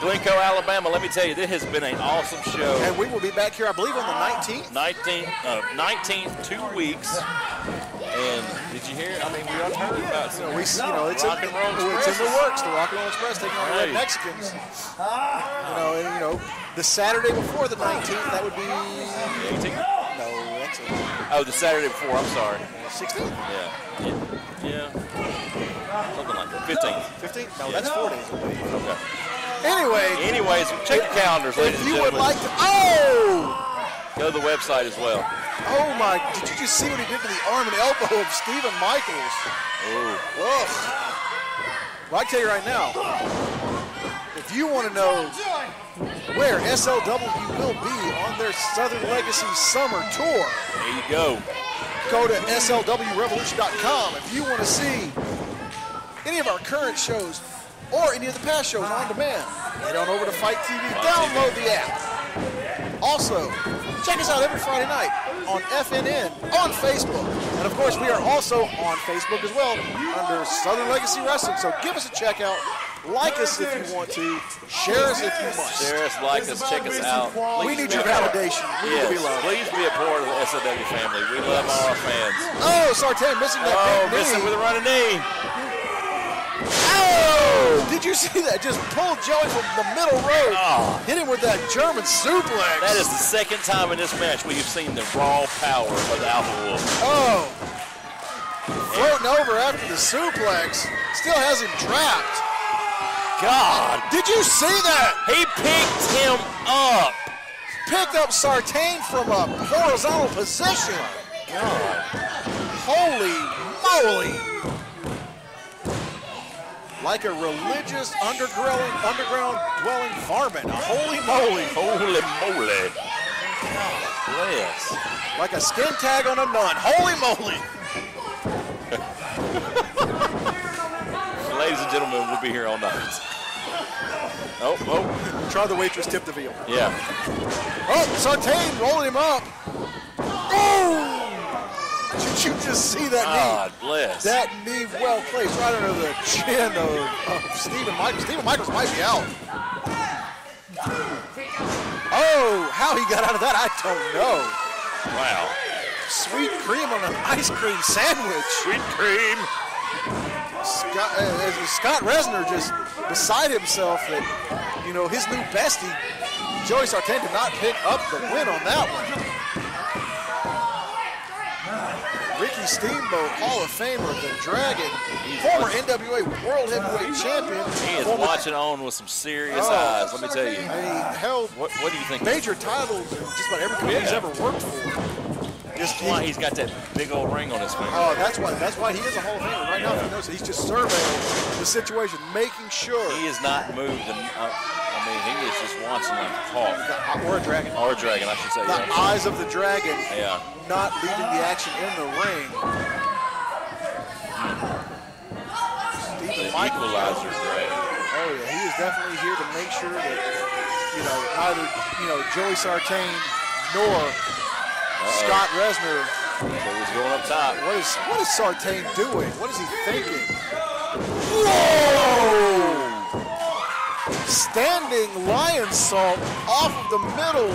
Glencoe, Alabama, let me tell you, this has been an awesome show. And we will be back here, I believe, on the 19th. 19th, 2 weeks. And did you hear? I mean, we already heard about some it's Rock and Roll it's Express. in the works. The Rock and Roll Express taking on the Red Mexicans. The Saturday before the 19th, that would be 18th? No, that's it. Oh, the Saturday before. I'm sorry. 16th? Yeah. Something like that. 15th. 15th? No, that's 4 days away. Okay. Anyways, check your calendars, ladies and gentlemen. If you would like to, go to the website as well. Oh my! Did you just see what he did to the arm and elbow of Stephen Michaels? Ooh. Ugh. Well, I tell you right now, if you want to know where SLW will be on their Southern Legacy Summer Tour, there you go. Go to slwrevolution.com. If you want to see any of our current shows or any of the past shows on demand, head on over to FITE TV. Download the app. Also, check us out every Friday night on FNN, on Facebook. And of course, we are also on Facebook as well under Southern Legacy Wrestling. So give us a check out. Like us if you want to. Share us if you must. Share us, like us, check us out. We need your validation. We need to be loved. Please be a part of the SLW family. We love all our fans. Oh, Sartain missing that big knee. Missing with a running knee. Oh! Did you see that? Just pulled Joey from the middle row. Hit him with that German suplex. That is the second time in this match we have seen the raw power of the Alpha Wolf. Oh! Floating over after the suplex. Still has him trapped. God. Did you see that? He picked him up. Picked up Sartain from a horizontal position. God. Holy moly. Like a religious underground dwelling varmint. Holy moly. Holy moly. Bless. Like a skin tag on a nun. Holy moly. Ladies and gentlemen, we'll be here all night. Oh. Try the waitress tip the veal. Yeah. Oh, Sartain rolling him up. Oh! Did you just see that knee? God bless. That knee well placed right under the chin of Stephen Michaels. Stephen Michaels might be out. Oh, how he got out of that, I don't know. Wow. Sweet cream on an ice cream sandwich. Sweet cream. Scott Resner just beside himself that, his new bestie, Joey Sartain, did not pick up the win on that one. Ricky Steamboat, Hall of Famer, the Dragon, former NWA World Heavyweight Champion. He is watching on with some serious eyes, let me tell you. I mean, held what do you think? Major titles in just about every company he's ever worked for. That's why he's got that big old ring on his finger. Oh, that's why he is a Hall of Famer. Right now, if he knows it, he's just surveying the situation, making sure. He is not moved. He is just watching like a hawk. Or a dragon. Or a dragon, I should say. The eyes of the dragon. Yeah. Not leaving the action in the ring. The equalizer dragon. Oh yeah, he is definitely here to make sure that neither Joey Sartain nor Scott Resner. So he's going up top. What is Sartain doing? What is he thinking? Whoa! Standing lion salt off of the middle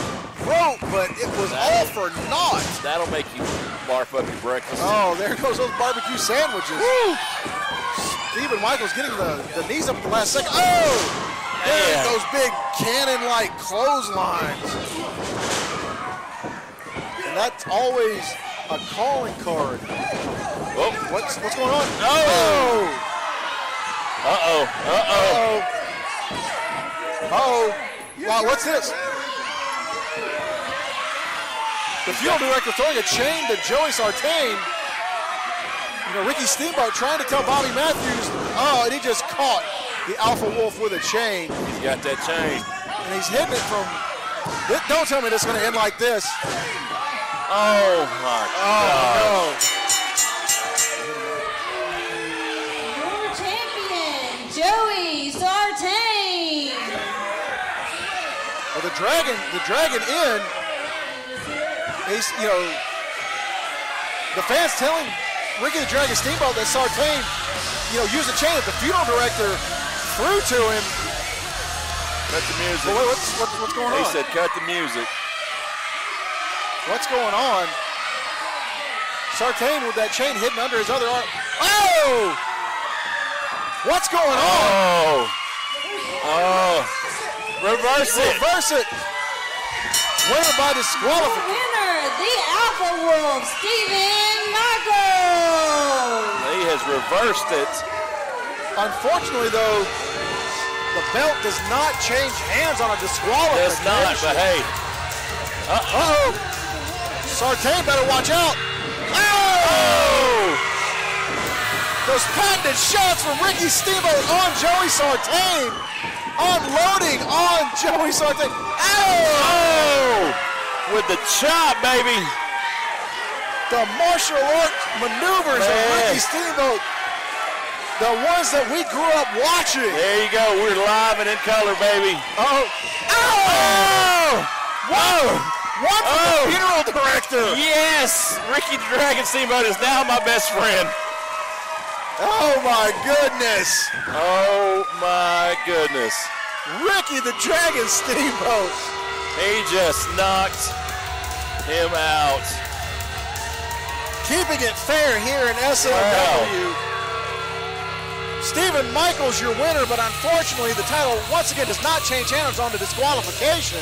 rope, but it was all for naught. That'll make you barf up your breakfast. Oh, there goes those barbecue sandwiches. Woo! Stephen Michaels getting the knees up at the last second. Oh! There's those big cannon-like clotheslines. And that's always a calling card. Whoa. What's going on? Oh! Uh-oh. Wow, what's this? The field director throwing a chain to Joey Sartain. Ricky Steamboat trying to tell Bobby Matthews, and he just caught the Alpha Wolf with a chain. He's got that chain. And he's hitting it from, don't tell me this is going to end like this. Oh my God. Your champion, Joey Sartain. Well, the Dragon in. He's, you know, the fans telling Ricky the Dragon Steamboat that Sartain, you know, used a chain that the funeral director threw to him. Cut the music. Well, what's going on? He said cut the music. What's going on? Sartain with that chain hidden under his other arm. Oh! What's going on? Oh. Reverse it. Reverse it. Winner by disqualification. Winner, the Alpha Wolf, Stephen Michael. He has reversed it. Unfortunately, though, the belt does not change hands on a disqualification. Does not, but hey. Uh-oh. Sartain better watch out. Oh! Those patented shots from Ricky Steamboat on Joey Sartain. Unloading on Joey Sartain. Oh! With the chop, baby. The martial art maneuvers of Ricky Steamboat. The ones that we grew up watching. There you go. We're live and in color, baby. Oh! Oh! Whoa! One from the funeral director. Yes! Ricky the Dragon Steamboat is now my best friend. Oh my goodness. Oh my goodness. Ricky the Dragon Steamboat. He just knocked him out. Keeping it fair here in SLW. Wow. Stephen Michaels your winner, but unfortunately the title once again does not change hands on the disqualification.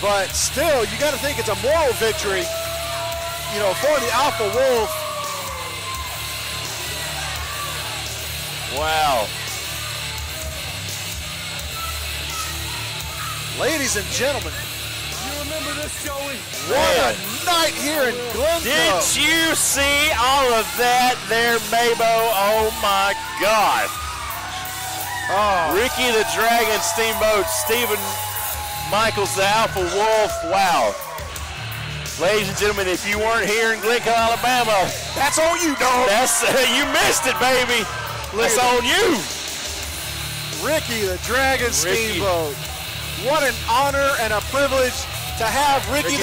But still, you got to think it's a moral victory, you know, for the Alpha Wolf. Wow. Ladies and gentlemen. You remember this, Joey? What a night here in Glencoe. Did you see all of that there, Mabo? Oh my God. Oh. Ricky the Dragon Steamboat, Stephen Michaels, the Alpha Wolf. Wow. Ladies and gentlemen, if you weren't here in Glencoe, Alabama, that's on you, dog. That's you missed it, baby. That's on you. Ricky the Dragon Steamboat. What an honor and a privilege to have Ricky.